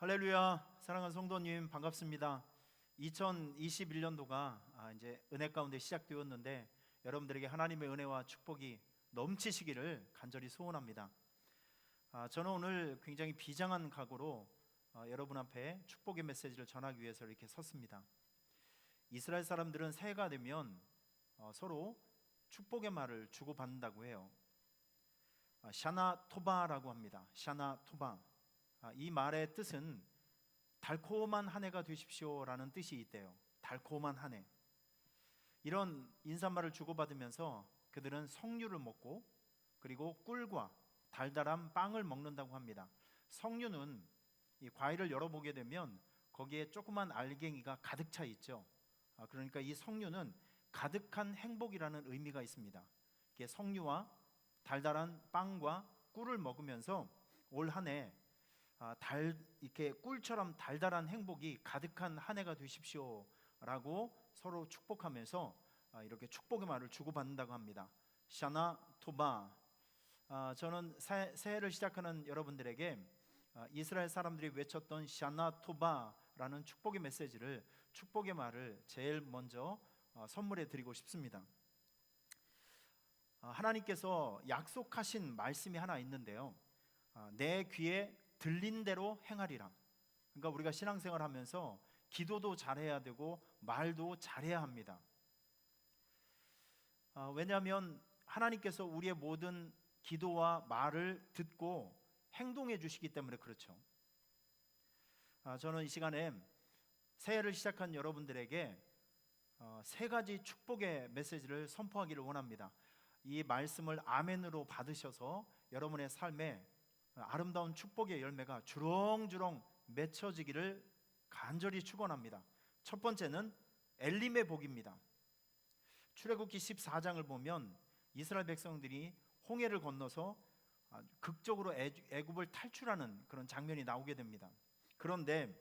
할렐루야, 사랑하는 성도님 반갑습니다. 2021년도가 이제 은혜 가운데 시작되었는데 여러분들에게 하나님의 은혜와 축복이 넘치시기를 간절히 소원합니다. 저는 오늘 굉장히 비장한 각오로 여러분 앞에 축복의 메시지를 전하기 위해서 이렇게 섰습니다. 이스라엘 사람들은 새해가 되면 서로 축복의 말을 주고받는다고 해요. 샤나 토바라고 합니다. 샤나 토바. 이 말의 뜻은 달콤한 한 해가 되십시오라는 뜻이 있대요. 달콤한 한 해. 이런 인사말을 주고받으면서 그들은 석류를 먹고 그리고 꿀과 달달한 빵을 먹는다고 합니다. 석류는 이 과일을 열어보게 되면 거기에 조그만 알갱이가 가득 차 있죠. 그러니까 이 석류는 가득한 행복이라는 의미가 있습니다. 이게 석류와 달달한 빵과 꿀을 먹으면서 올 한 해 이렇게 꿀처럼 달달한 행복이 가득한 한 해가 되십시오라고 서로 축복하면서 이렇게 축복의 말을 주고받는다고 합니다. 샤나 토바. 저는 새해를 시작하는 여러분들에게 이스라엘 사람들이 외쳤던 샤나 토바라는 축복의 메시지를, 축복의 말을 제일 먼저 선물해 드리고 싶습니다. 하나님께서 약속하신 말씀이 하나 있는데요, 내 귀에 들린 대로 행하리라. 그러니까 우리가 신앙생활 하면서 기도도 잘해야 되고 말도 잘해야 합니다. 왜냐하면 하나님께서 우리의 모든 기도와 말을 듣고 행동해 주시기 때문에 그렇죠. 저는 이 시간에 새해를 시작한 여러분들에게 세 가지 축복의 메시지를 선포하기를 원합니다. 이 말씀을 아멘으로 받으셔서 여러분의 삶에 아름다운 축복의 열매가 주렁주렁 맺혀지기를 간절히 축원합니다. 첫 번째는 엘림의 복입니다. 출애굽기 14장을 보면 이스라엘 백성들이 홍해를 건너서 극적으로 애굽을 탈출하는 그런 장면이 나오게 됩니다. 그런데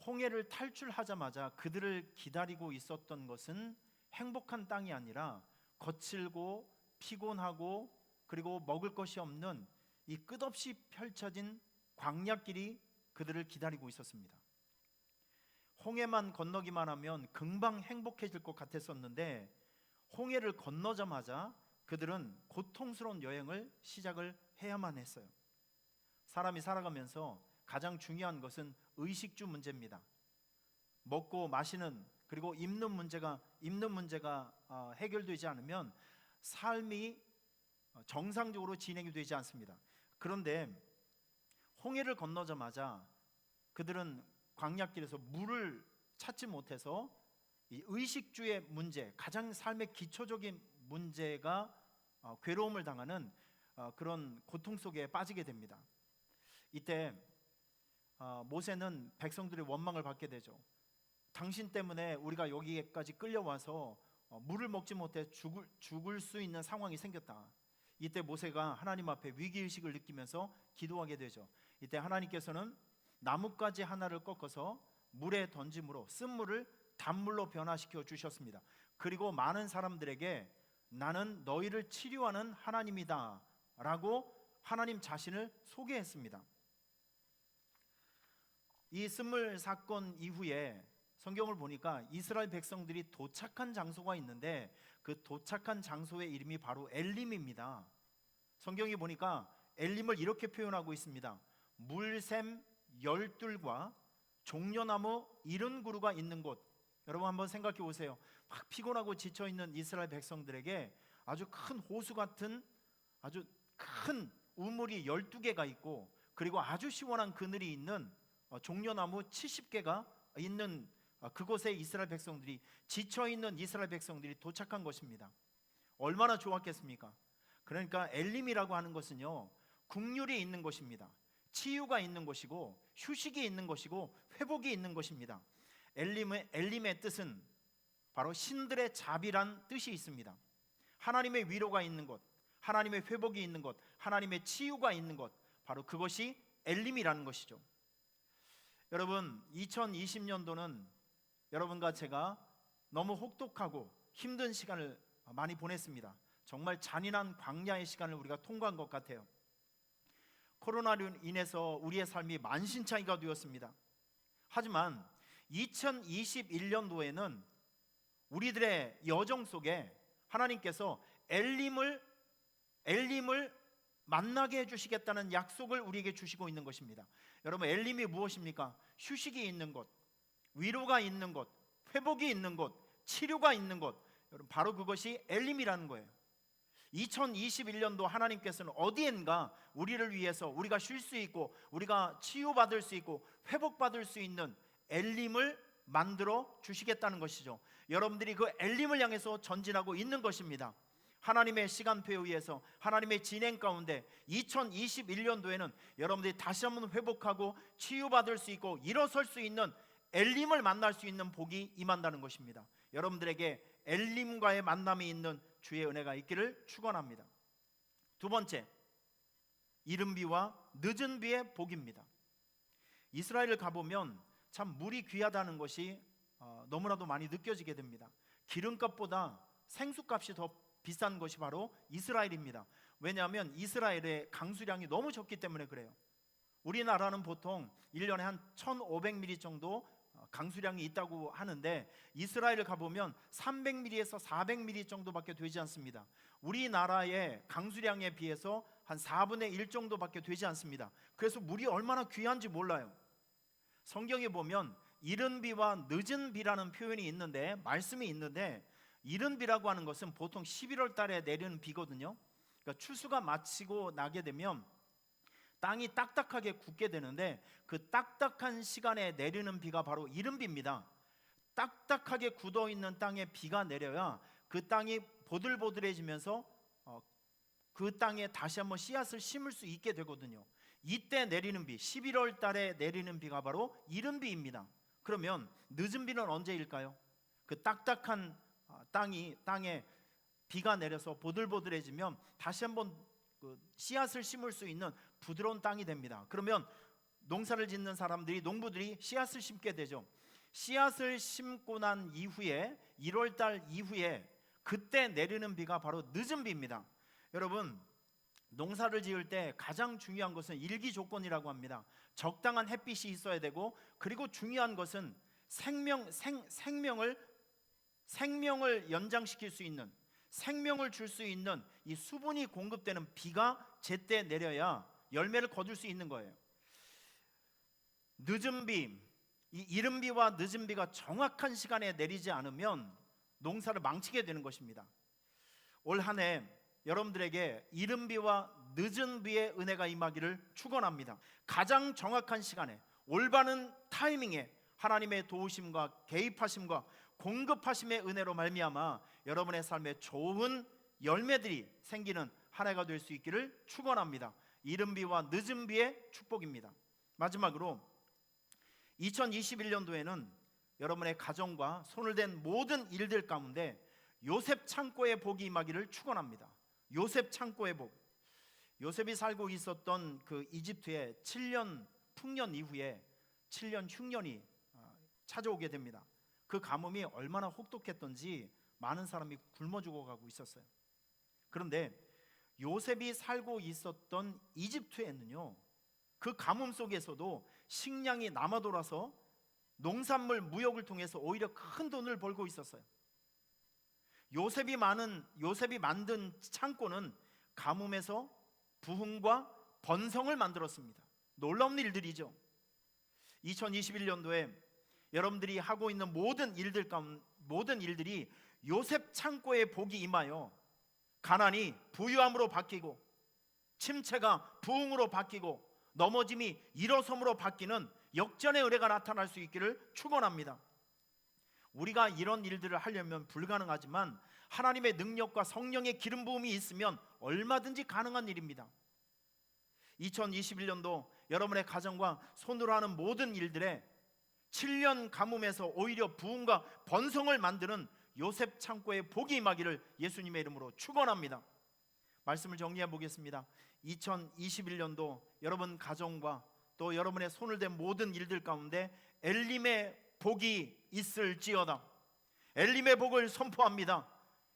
홍해를 탈출하자마자 그들을 기다리고 있었던 것은 행복한 땅이 아니라 거칠고 피곤하고 그리고 먹을 것이 없는 이 끝없이 펼쳐진 광야길이 그들을 기다리고 있었습니다. 홍해만 건너기만 하면 금방 행복해질 것 같았었는데 홍해를 건너자마자 그들은 고통스러운 여행을 시작을 해야만 했어요. 사람이 살아가면서 가장 중요한 것은 의식주 문제입니다. 먹고 마시는 그리고 입는 문제가 해결되지 않으면 삶이 정상적으로 진행이 되지 않습니다. 그런데 홍해를 건너자마자 그들은 광야길에서 물을 찾지 못해서 이 의식주의 문제, 가장 삶의 기초적인 문제가 괴로움을 당하는 그런 고통 속에 빠지게 됩니다. 이때 모세는 백성들의 원망을 받게 되죠. 당신 때문에 우리가 여기까지 끌려와서 물을 먹지 못해 죽을 수 있는 상황이 생겼다. 이때 모세가 하나님 앞에 위기의식을 느끼면서 기도하게 되죠. 이때 하나님께서는 나뭇가지 하나를 꺾어서 물에 던짐으로 쓴물을 단물로 변화시켜 주셨습니다. 그리고 많은 사람들에게 나는 너희를 치료하는 하나님이다 라고 하나님 자신을 소개했습니다. 이 쓴물 사건 이후에 성경을 보니까 이스라엘 백성들이 도착한 장소가 있는데 그 도착한 장소의 이름이 바로 엘림입니다. 성경이 보니까 엘림을 이렇게 표현하고 있습니다. 물샘 열둘과 종려나무 70그루가 있는 곳. 여러분 한번 생각해 보세요. 막 피곤하고 지쳐있는 이스라엘 백성들에게 아주 큰 호수 같은 아주 큰 우물이 12개가 있고 그리고 아주 시원한 그늘이 있는 종려나무 70개가 있는 그곳에 이스라엘 백성들이, 지쳐있는 이스라엘 백성들이 도착한 것입니다. 얼마나 좋았겠습니까? 그러니까 엘림이라고 하는 것은요, 국률이 있는 것입니다. 치유가 있는 것이고 휴식이 있는 것이고 회복이 있는 것입니다. 엘림의 뜻은 바로 신들의 자비란 뜻이 있습니다. 하나님의 위로가 있는 곳, 하나님의 회복이 있는 곳, 하나님의 치유가 있는 곳, 바로 그것이 엘림이라는 것이죠. 여러분, 2020년도는 여러분과 제가 너무 혹독하고 힘든 시간을 많이 보냈습니다. 정말 잔인한 광야의 시간을 우리가 통과한 것 같아요. 코로나로 인해서 우리의 삶이 만신창이가 되었습니다. 하지만 2021년도에는 우리들의 여정 속에 하나님께서 엘림을 만나게 해주시겠다는 약속을 우리에게 주시고 있는 것입니다. 여러분, 엘림이 무엇입니까? 휴식이 있는 곳, 위로가 있는 곳, 회복이 있는 곳, 치료가 있는 곳. 여러분, 바로 그것이 엘림이라는 거예요. 2021년도 하나님께서는 어디엔가 우리를 위해서 우리가 쉴 수 있고 우리가 치유받을 수 있고 회복받을 수 있는 엘림을 만들어 주시겠다는 것이죠. 여러분들이 그 엘림을 향해서 전진하고 있는 것입니다. 하나님의 시간표에 의해서 하나님의 진행 가운데 2021년도에는 여러분들이 다시 한번 회복하고 치유받을 수 있고 일어설 수 있는 엘림을 만날 수 있는 복이 임한다는 것입니다. 여러분들에게 엘림과의 만남이 있는 주의 은혜가 있기를 축원합니다. 두 번째, 이른 비와 늦은 비의 복입니다. 이스라엘을 가보면 참 물이 귀하다는 것이 너무나도 많이 느껴지게 됩니다. 기름값보다 생수값이 더 비싼 것이 바로 이스라엘입니다. 왜냐하면 이스라엘의 강수량이 너무 적기 때문에 그래요. 우리나라는 보통 1년에 한 1500mm 정도 강수량이 있다고 하는데 이스라엘을 가보면 300mm에서 400mm 정도밖에 되지 않습니다. 우리나라의 강수량에 비해서 한 4분의 1 정도밖에 되지 않습니다. 그래서 물이 얼마나 귀한지 몰라요. 성경에 보면 이른 비와 늦은 비라는 표현이 있는데, 말씀이 있는데, 이른 비라고 하는 것은 보통 11월 달에 내리는 비거든요. 그러니까 추수가 마치고 나게 되면 땅이 딱딱하게 굳게 되는데 그 딱딱한 시간에 내리는 비가 바로 이른 비입니다. 딱딱하게 굳어있는 땅에 비가 내려야 그 땅이 보들보들해지면서 그 땅에 다시 한번 씨앗을 심을 수 있게 되거든요. 이때 내리는 비, 11월 달에 내리는 비가 바로 이른 비입니다. 그러면 늦은 비는 언제일까요? 그 딱딱한 땅에 비가 내려서 보들보들해지면 다시 한번 그 씨앗을 심을 수 있는 부드러운 땅이 됩니다. 그러면 농사를 짓는 사람들이, 농부들이 씨앗을 심게 되죠. 씨앗을 심고 난 이후에 1월 달 이후에 그때 내리는 비가 바로 늦은 비입니다. 여러분, 농사를 지을 때 가장 중요한 것은 일기 조건이라고 합니다. 적당한 햇빛이 있어야 되고, 그리고 중요한 것은 생명을 연장시킬 수 있는, 생명을 줄 수 있는 이 수분이 공급되는 비가 제때 내려야 열매를 거둘 수 있는 거예요. 늦은 비, 이 이른 비와 늦은 비가 정확한 시간에 내리지 않으면 농사를 망치게 되는 것입니다. 올 한 해 여러분들에게 이른 비와 늦은 비의 은혜가 임하기를 축원합니다. 가장 정확한 시간에, 올바른 타이밍에 하나님의 도우심과 개입하심과 공급하심의 은혜로 말미암아 여러분의 삶에 좋은 열매들이 생기는 한 해가 될 수 있기를 축원합니다. 이른 비와 늦은 비의 축복입니다. 마지막으로 2021년도에는 여러분의 가정과 손을 댄 모든 일들 가운데 요셉 창고의 복이 임하기를 축원합니다. 요셉 창고의 복. 요셉이 살고 있었던 그 이집트의 7년 풍년 이후에 7년 흉년이 찾아오게 됩니다. 그 가뭄이 얼마나 혹독했던지 많은 사람이 굶어 죽어가고 있었어요. 그런데 요셉이 살고 있었던 이집트에는요, 그 가뭄 속에서도 식량이 남아 돌아서 농산물 무역을 통해서 오히려 큰 돈을 벌고 있었어요. 요셉이 만든 창고는 가뭄에서 부흥과 번성을 만들었습니다. 놀라운 일들이죠. 2021년도에 여러분들이 하고 있는 모든 일들이 요셉 창고의 복이 임하여 가난이 부유함으로 바뀌고, 침체가 부흥으로 바뀌고, 넘어짐이 일어섬으로 바뀌는 역전의 은혜가 나타날 수 있기를 축원합니다. 우리가 이런 일들을 하려면 불가능하지만 하나님의 능력과 성령의 기름 부음이 있으면 얼마든지 가능한 일입니다. 2021년도 여러분의 가정과 손으로 하는 모든 일들에 7년 가뭄에서 오히려 부흥과 번성을 만드는 요셉 창고의 복이 임하기를 예수님의 이름으로 축원합니다. 말씀을 정리해 보겠습니다. 2021년도 여러분 가정과 또 여러분의 손을 댄 모든 일들 가운데 엘림의 복이 있을지어다. 엘림의 복을 선포합니다.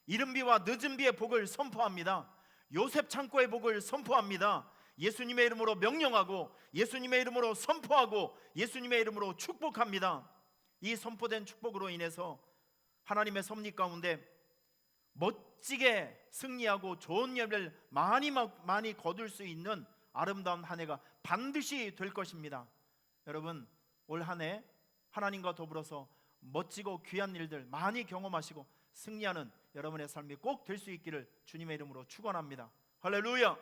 이른 비와 늦은 비의 복을 선포합니다. 요셉 창고의 복을 선포합니다. 예수님의 이름으로 명령하고 예수님의 이름으로 선포하고 예수님의 이름으로 축복합니다. 이 선포된 축복으로 인해서 하나님의 섭리 가운데 멋지게 승리하고 좋은 열매를 많이 거둘 수 있는 아름다운 한 해가 반드시 될 것입니다. 여러분, 올 한 해 하나님과 더불어서 멋지고 귀한 일들 많이 경험하시고 승리하는 여러분의 삶이 꼭 될 수 있기를 주님의 이름으로 축원합니다. 할렐루야.